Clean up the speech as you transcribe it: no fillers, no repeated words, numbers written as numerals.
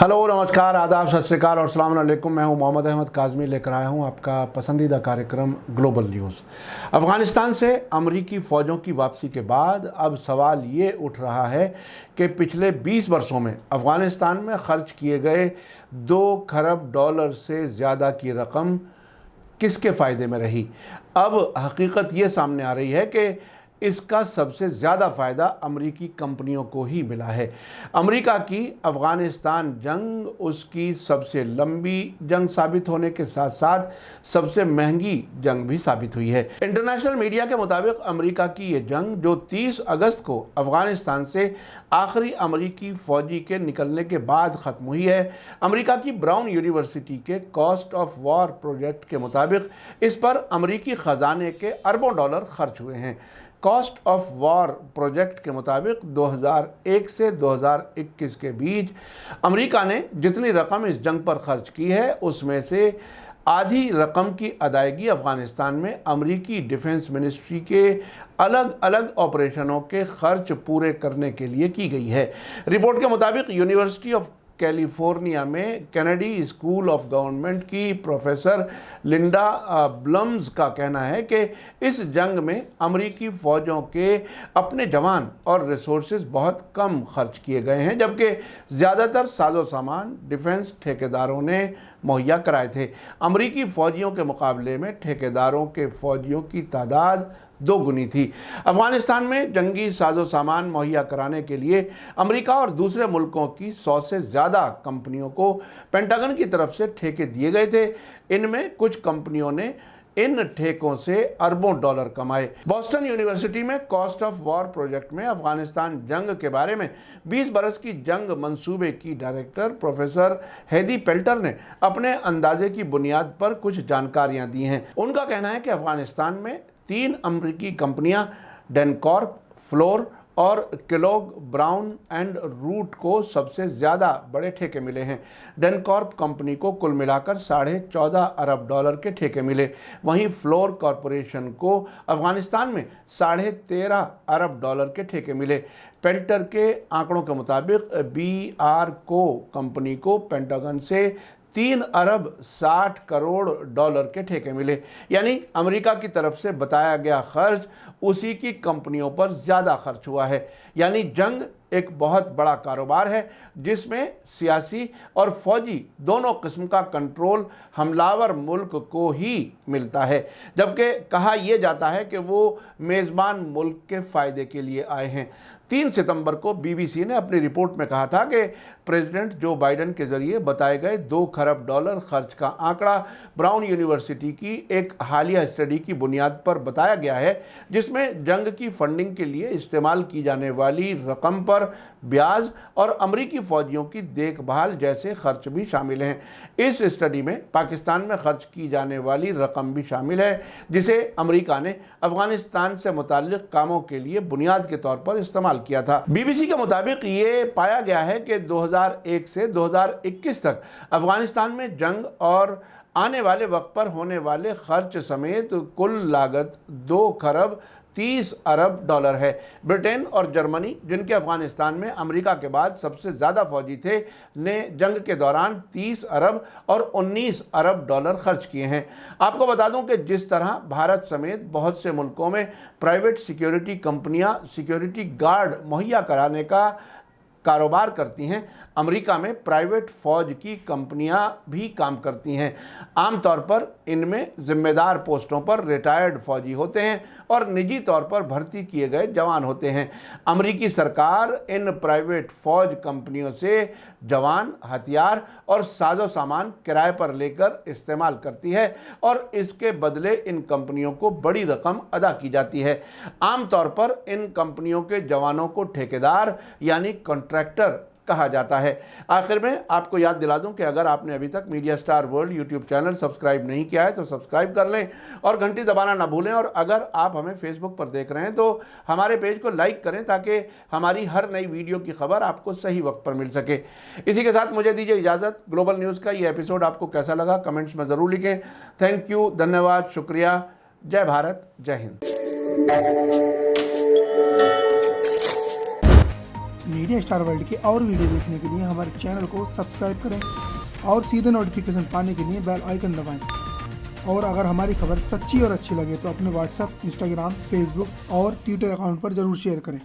Hello, नमस्कार, आदाब, सत श्री अकाल और अस्सलाम वालेकुम। मैं हूं मोहम्मद अहमद काज़मी, लेकर आया हूं आपका पसंदीदा कार्यक्रम ग्लोबल न्यूज़। अफ़गानिस्तान से अमरीकी फ़ौजों की वापसी के बाद अब सवाल ये उठ रहा है कि पिछले 20 वर्षों में अफ़गानिस्तान में खर्च किए गए $2 खरब से ज़्यादा की रकम किसके फ़ायदे में रही। अब हकीकत ये सामने आ रही है कि इसका सबसे ज़्यादा फ़ायदा अमरीकी कंपनियों को ही मिला है। अमरीका की अफ़गानिस्तान जंग उसकी सबसे लंबी जंग साबित होने के साथ साथ सबसे महंगी जंग भी साबित हुई है। इंटरनेशनल मीडिया के मुताबिक अमरीका की ये जंग, जो 30 अगस्त को अफ़गानिस्तान से आखिरी अमरीकी फ़ौजी के निकलने के बाद ख़त्म हुई है, अमरीका की ब्राउन यूनिवर्सिटी के कॉस्ट ऑफ वॉर प्रोजेक्ट के मुताबिक इस पर अमरीकी ख़जाने के अरबों डॉलर खर्च हुए हैं। कॉस्ट ऑफ वॉर प्रोजेक्ट के मुताबिक 2001 से 2021 के बीच अमेरिका ने जितनी रकम इस जंग पर खर्च की है, उसमें से आधी रकम की अदायगी अफ़गानिस्तान में अमरीकी डिफेंस मिनिस्ट्री के अलग अलग ऑपरेशनों के खर्च पूरे करने के लिए की गई है। रिपोर्ट के मुताबिक यूनिवर्सिटी ऑफ कैलिफोर्निया में कैनेडी स्कूल ऑफ गवर्नमेंट की प्रोफेसर लिंडा ब्लम्स का कहना है कि इस जंग में अमरीकी फ़ौजों के अपने जवान और रिसोर्सेज बहुत कम खर्च किए गए हैं, जबकि ज़्यादातर साजो सामान डिफेंस ठेकेदारों ने मुहैया कराए थे। अमरीकी फ़ौजियों के मुकाबले में ठेकेदारों के फ़ौजियों की तादाद 2 गुनी थी। अफ़गानिस्तान में जंगी साजो सामान मुहैया कराने के लिए अमेरिका और दूसरे मुल्कों की 100 से ज़्यादा कंपनियों को पेंटागन की तरफ से ठेके दिए गए थे। इनमें कुछ कंपनियों ने इन ठेकों से अरबों डॉलर कमाए। बॉस्टन यूनिवर्सिटी में कॉस्ट ऑफ वॉर प्रोजेक्ट में अफ़गानिस्तान जंग के बारे में 20 बरस की जंग मंसूबे की डायरेक्टर प्रोफेसर हेदी पेल्टर ने अपने अंदाजे की बुनियाद पर कुछ जानकारियां दी हैं। उनका कहना है कि अफ़गानिस्तान में 3 अमरीकी कंपनियां डेनकॉर्प, फ्लोर और केलॉग ब्राउन एंड रूट को सबसे ज़्यादा बड़े ठेके मिले हैं। डेनकॉर्प कंपनी को कुल मिलाकर $14.5 अरब के ठेके मिले। वहीं फ्लोर कॉरपोरेशन को अफ़गानिस्तान में $13.5 अरब के ठेके मिले। पेल्टर के आंकड़ों के मुताबिक BR को कंपनी को पेंटागन से $3.60 अरब के ठेके मिले। यानी अमेरिका की तरफ से बताया गया खर्च उसी की कंपनियों पर ज़्यादा खर्च हुआ है। यानी जंग एक बहुत बड़ा कारोबार है जिसमें सियासी और फौजी दोनों किस्म का कंट्रोल हमलावर मुल्क को ही मिलता है, जबकि कहा यह जाता है कि वो मेज़बान मुल्क के फ़ायदे के लिए आए हैं। 3 सितंबर को BBC ने अपनी रिपोर्ट में कहा था कि प्रेसिडेंट जो बाइडन के ज़रिए बताए गए $2 खरब खर्च का आंकड़ा ब्राउन यूनिवर्सिटी की एक हालिया स्टडी की बुनियाद पर बताया गया है, जिसमें जंग की फंडिंग के लिए इस्तेमाल की जाने वाली रकम पर ब्याज और अमरीकी फ़ौजियों की देखभाल जैसे खर्च भी शामिल हैं। इस स्टडी में पाकिस्तान में खर्च की जाने वाली रकम भी शामिल है, जिसे अमरीका ने अफ़गानिस्तान से मुताल्लिक़ कामों के लिए बुनियाद के तौर पर इस्तेमाल किया था। BBC के मुताबिक ये पाया गया है कि 2001 से 2021 तक अफ़गानिस्तान में जंग और आने वाले वक्त पर होने वाले खर्च समेत कुल लागत $2 खरब 30 अरब है। ब्रिटेन और जर्मनी, जिनके अफ़गानिस्तान में अमेरिका के बाद सबसे ज़्यादा फ़ौजी थे, ने जंग के दौरान 30 अरब और 19 अरब डॉलर खर्च किए हैं। आपको बता दूं कि जिस तरह भारत समेत बहुत से मुल्कों में प्राइवेट सिक्योरिटी कंपनियां सिक्योरिटी गार्ड मुहैया कराने का कारोबार करती हैं, अमेरिका में प्राइवेट फ़ौज की कंपनियां भी काम करती हैं। आमतौर पर इनमें ज़िम्मेदार पोस्टों पर रिटायर्ड फ़ौजी होते हैं और निजी तौर पर भर्ती किए गए जवान होते हैं। अमेरिकी सरकार इन प्राइवेट फ़ौज कंपनियों से जवान, हथियार और साजो सामान किराए पर लेकर इस्तेमाल करती है और इसके बदले इन कंपनियों को बड़ी रकम अदा की जाती है। आमतौर पर इन कंपनियों के जवानों को ठेकेदार यानी कॉन्ट्रैक्टर कहा जाता है। आखिर में आपको याद दिला दूं कि अगर आपने अभी तक media star world YouTube channel subscribe नहीं किया है तो सब्सक्राइब कर लें और घंटी दबाना ना भूलें। और अगर आप हमें फेसबुक पर देख रहे हैं तो हमारे पेज को लाइक करें ताकि हमारी हर नई वीडियो की खबर आपको सही वक्त पर मिल सके। इसी के साथ मुझे दीजिए इजाज़त। ग्लोबल न्यूज़ का ये एपिसोड आपको कैसा लगा कमेंट्स में ज़रूर लिखें। थैंक यू, धन्यवाद, शुक्रिया। जय भारत, जय Hind. Media India star world के और वीडियो देखने के लिए हमारे चैनल को सब्सक्राइब करें और सीधे नोटिफिकेशन पाने के लिए बेल आइकन दबाएं। और अगर हमारी खबर सच्ची और अच्छी लगे तो अपने व्हाट्सएप, इंस्टाग्राम, फेसबुक और ट्विटर अकाउंट पर ज़रूर शेयर करें।